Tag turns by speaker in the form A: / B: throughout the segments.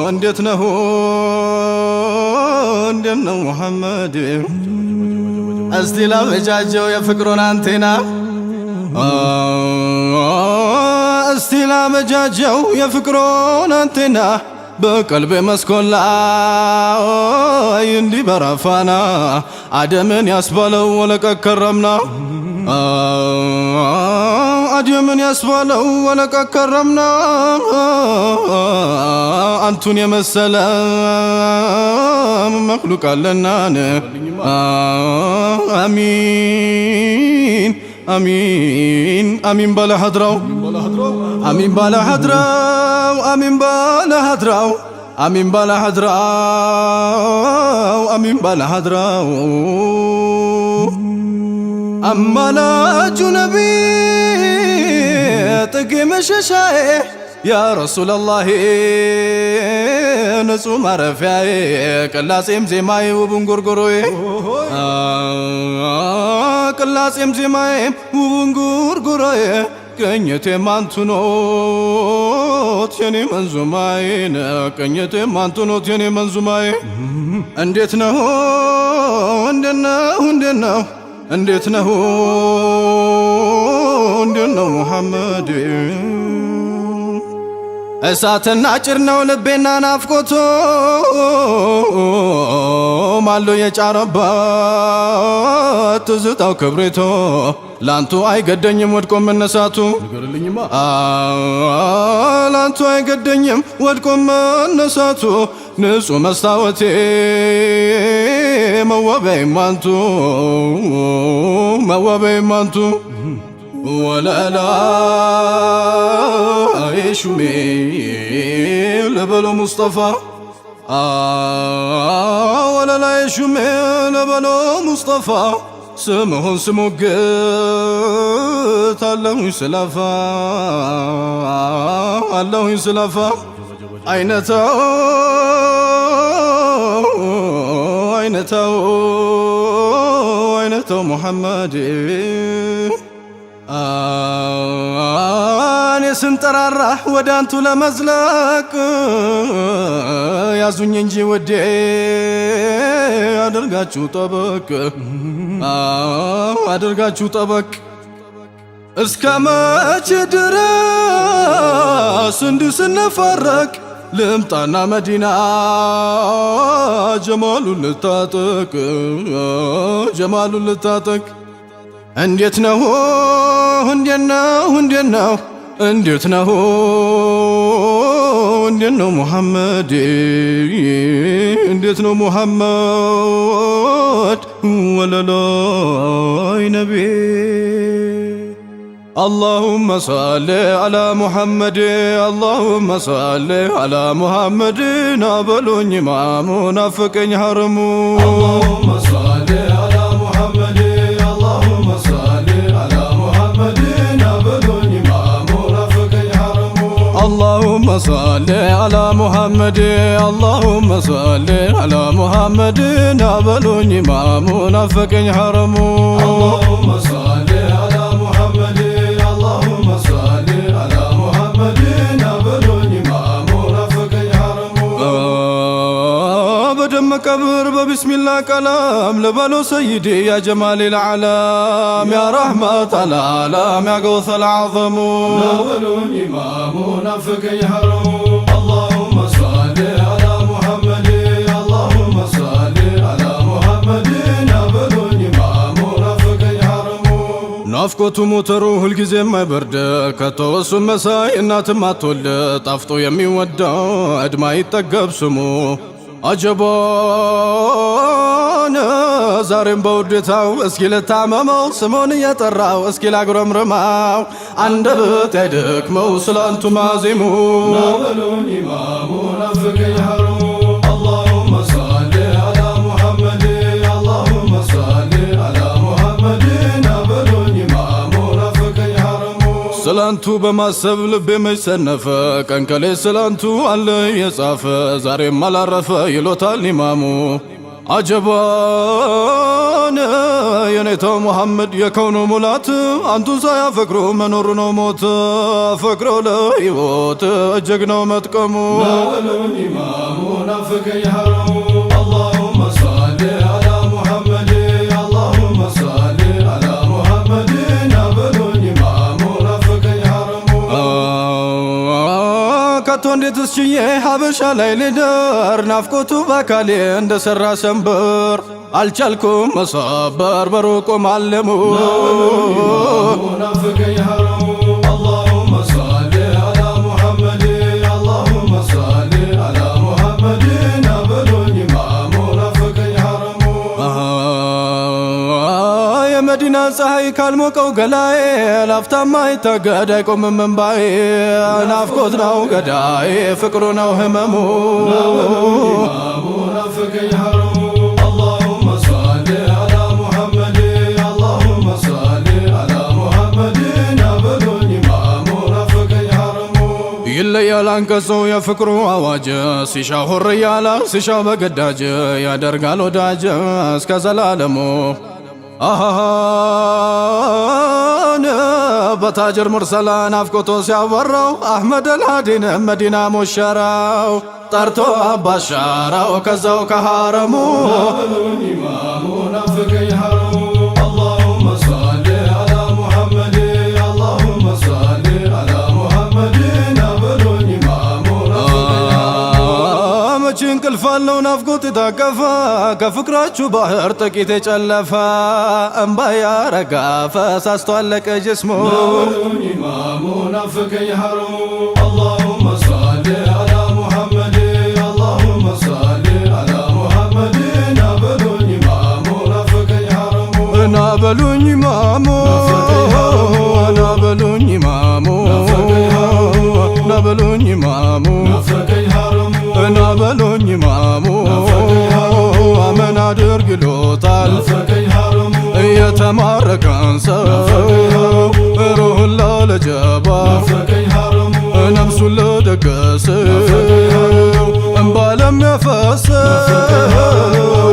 A: እንዴት ነው ሙሐመድ እስቲ ላመጃጀው የፍቅሩን አንቴና እስቲ ላመጃጀው የፍቅሩን አንቴና በቀልቤ መስኮላ እንዲህ በራፋና አደምን ያስባለው ወለቀ ከረምና አደምን ያስባለው ወለቀ ከረምና አንቱን የመሰለ መክሉቅ አለና አሚን አሚን አሚን ባለ ሐድራው አሚን ባለ ሐድራው አሚን ባለ ሐድራው አሚን ባለ ሐድራው አሚን ባለ ሐድራው አማላጁ ነቢ ጥጌ መሸሻዬ ያ ረሱለላህ ንጹህ ማረፊያዬ ቅላጼም ዜማዬ ውቡን ጉርጉሮዬ ቅላጼም ዜማዬ ውቡን ጉርጉሮዬ ቅኝቴም አንቱ ኖት የኔ መንዙማዬ ቅኝቴም አንቱ ኖት የኔ መንዙማዬ እንዴት ነው እንዴት ነው ሙሐመድ እሳትና ጭር ነው ልቤና ናፍቆቶ ማሎ የጫረባት ትዝታው ክብሪቶ ላንቱ አይገደኝም ወድቆ መነሳቱ ላንቱ አይገደኝም ወድቆ መነሳቱ ንጹህ መስታወቴ መዋበይም አንቱ ወላላ አይሹሜ ለበሎ ሙስጠፋ ወላላ አይሹሜ ለበሎ ሙስጠፋ ስምሁን ስሞግት አለሁኝ ስላፋ አይነተው ሙሐመድ እኔ ስንጠራራ ወደ አንቱ ለመዝለቅ ያዙኝ እንጂ ወዴ አድርጋችሁ ጠበቅ እስከ መቼ ድረስ እንዲህ ስንፈረቅ ልምጣና መዲና ጀማሉን ልታጠቅ እንዴት ነው ሙሐመድ እንዴት ነው ሙሐመድ ወለላይ ነቢ اللهم صل على محمد اللهم صل على محمد نابلون إمام نافقين حرمو اللهم صل على محمد اللهم صل على محمد نابلون إمام نافقين حرمو اللهم صل على محمد اللهم صل على محمد نابلون إمام نافقين حرمو اللهم صل على محمد اللهم صل على محمد نابلون إمام نافقين حرمو بدم قبر بسم الله كلام لبلو سيدي يا جمال العالم يا رحمة العالم يا غوث العظم نابلون إمام نافقين حرمو اللهم صل على محمد اللهم صل على محمد نابلون إمام نافقين حرمو ናፍቆቱ ሞተሩ ሁልጊዜ የማይበርድ ከተወሱ መሳይ እናትም አትወልድ ጣፍጦ የሚወደድ ማይጠገብ ስሙ አጀቦን ዛሬም በውዴታው እስኪ ልታመመው ስሙን እየጠራው እስኪ ላጉረምርማው አንደበት አይደክመው ስላንቱ ማዜሙ ናበሉን ኢማሙ ናፍቀኝ ሐሩሙ اللهم صل على محمد اللهم صل على محمد ስላንቱ በማሰብ ልቤ መች ሰነፈ ቀን ከሌት ስላንቱ አለ የጻፈ ዛሬም አላረፈ ይሎታል ኢማሙ አጀባን የኔታው ሙሐመድ የከውኑ ሙላት አንቱን ሳያፈቅሩ መኖሩ ነው ሞት ፈቅሮ ለሕይወት እጅግ ነው መጥቀሙ ናበሉኝ ኢማሙ ናፈቀኝ ሐረሙ አላሁመ ሷሊ አላ ሙሐመድ አላሁመ ሷሊ አላ ሙሐመድ ናበሉኝ ኢማሙ ናፈቀኝ ሐረሙ ከቶ እንዴት እስችዬ ሀበሻ ላይ ልደር ናፍቆቱ በአካሌ እንደሰራ ሰንበር አልቻልኩም መሰበር በሩቁ ማለሙ ናፈቀኝ ሐረሙ አላሁመ ሷሊ አላ ሙሐመድ አላሁመ ሷሊ አላ ሙሐመድ ናበሉኝ ኢማሙ ናፈቀኝ ሐረሙ የመዲና ፀሐይ ካልሞቀው ገላዬ ላፍታማ ይታገድ አይቆምም እንባዬ ናፍቆት ነው ገዳዬ ፍቅሩ ነው ህመሙ ናፈቀኝ ሐረሙ አላሁመ ሷሊ አላ ሙሐመድ አላሁመ ሷሊ አላ ሙሐመድ ናበሉኝ ኢማሙ ናፈቀኝ ሐረሙ ይለያል አንቀጾ የፍቅሩ አዋጅ ሲሻ ሁር እያለ ሲሻ በግዳጅ ያደርጋል ወዳጅ እስከ ዘላለሙ አሃን በታጅር ሙርሰላ ናፍቆቶ ሲያወራው አሕመድ አልሃዲን መዲና ሞሸራው ጠርቶ አባሻራው ከዛው ከሐረሙ ኢማሙ ናፈቀኝ ሐረሙ አላሁመ ሷሊ አላ ሙሐመድ አላሁመ ሷሊ አላ ሙሐመድ ናበሉኝ ኢማሙ ናፈቀኝ ሐረሙ መቼ እንቅልፍ አለው ናፍቆት የታቀፈ ከፍቅራችሁ ባህር ጥቂት የጨለፈ እምባ ያረጋፈ ሳስቷለቀ ጅስሙ ናበሉኝ ኢማሙ ናፈቀኝ ሐረሙ አላሁመ ሷሊ አላ ሙሐመድ አላሁመ ሷሊ አላ ሙሐመድ ናበሉኝ ኢማሙ ናፈቀኝ ሐረሙ ናበሉኝ ኢማሙ ናበሉኝ ኢማሙ ናበሉኝ ኢማሙ ናፈቀኝ ሐረሙ ናበሉኝ ኢማሙ አመን አድርግ ይሎታል የተማረከን ሰው ሩህን ላለጀባ ነፍሱን ለደገሰው እምባ ለሚያፈሰው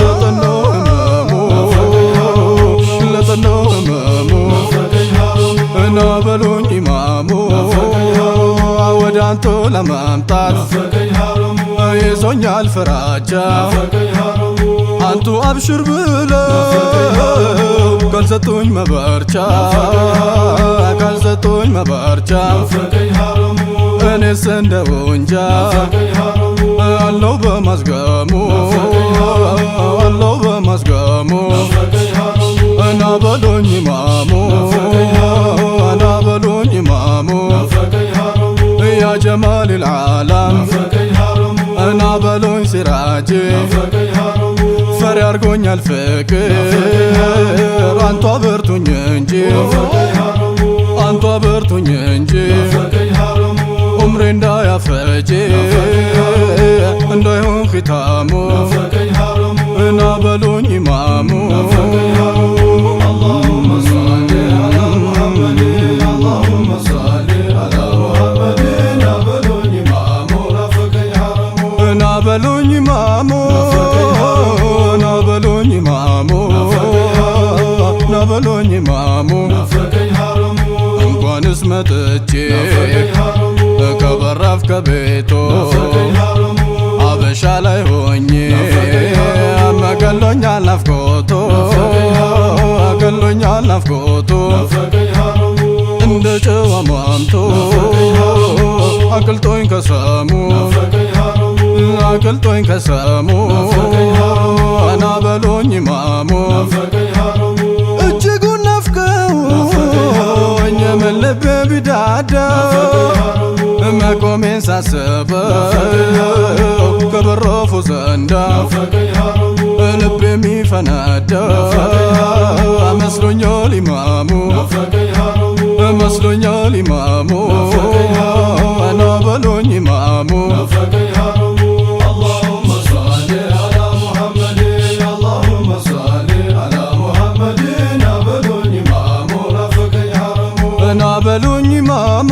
A: ለጠናው ህመሙ ለጠናው ህመሙ ናበሉኝ ኢማሙ ወደ አንተ ለመምጣት ይዞኛል ፍራቻ አንቱ አብሽር ብለው ካልሰጡኝ መበርቻ ካልሰጡኝ መበርቻ እኔስ እንደ ወንጃ አለው በማዝገሙ አለው በማዝገሙ ናበሉኝ ኢማሙ ናበሉኝ ኢማሙ ያ ጀማል ልዓለም ናበሉኝ ሲራጅ ፈሪ አርጎኛል ፍቅር አንቷ በርቱኝ እንጂ አንቷ በርቱኝ እንጂ ዑምሬ እንዳያፈጅ እንዳይሆን ኺታሙ ናበሉኝ ኢማሙ አላሁመ ሷሊ አላ ሙሐመድ አላሁመ ሷሊ አላ ሙሐመድ ናበሉኝ ኢማሙ ናፈቀኝ ሐረሙ ናበሉኝ ኢማሙ ናበሉኝ ኢማሙ ናበሉኝ ኢማሙ እንኳንስ መጥቼ ከበራፍ ከቤቶ አበሻ ላይ ሆኜ ገሎኛል ናፍቆቶ ገሎኛል ናፍቆቶ እንደ ጨዋ ሟምቶ አቅልጦኝ ከሰሙ አቅልጦኝ ከሰሙ ናበሉኝ ኢማሙ እጅጉን ናፍቀውኝ ምን ልቤ ቢዳዳ መቆሜን ሳስበው ከበረፉ ዘንዳ ልቤ የሚፈነዳ መስሎኛል ኢማሙ መስሎኛል ኢማሙ ናበሉኝ ኢማሙ ናበሉኝ ኢማሙ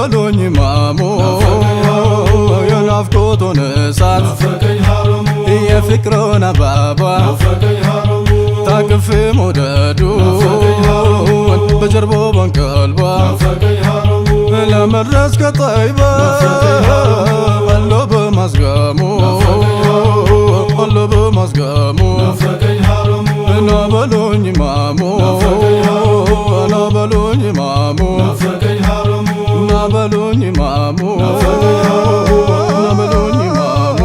A: በሉኝ ኢማሙ የናፍቆቱን እሳት የፍቅሩን አባባ ታቅፌ መውደዱ በጀርባው በንቀልባ ለመድረስ ከጠይባ አሎ በማዝገሙ አሎ በማዝገሙ ና በሉኝ ኢማሙ ና በሉኝ ኢማሙ ና በሉኝ ኢማሙ ና በሉኝ ኢማሙ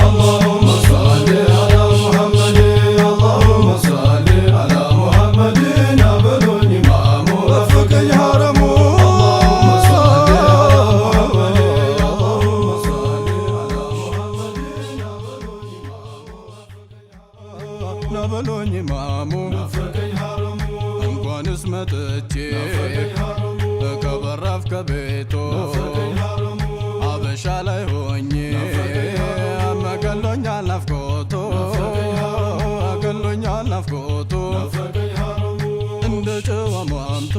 A: اللهم صل على محمد اللهم صل على محمد نا በሉኝ ኢማሙ ናፈቀኝ ሐረሙ اللهم صل على محمد اللهم صل على محمد ና በሉኝ ኢማሙ ናፈቀኝ ሐረሙ እንኳንስ መጥቼ ከበራፍ ከቤቶ አበሻ ላይ ሆኜ አመገሎኛል ናፍቆቶ አገሎኛል ናፍቆቶ እንደ ጨዋ ማምቶ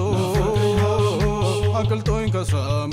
A: አቅልጦኝ ከሰሙ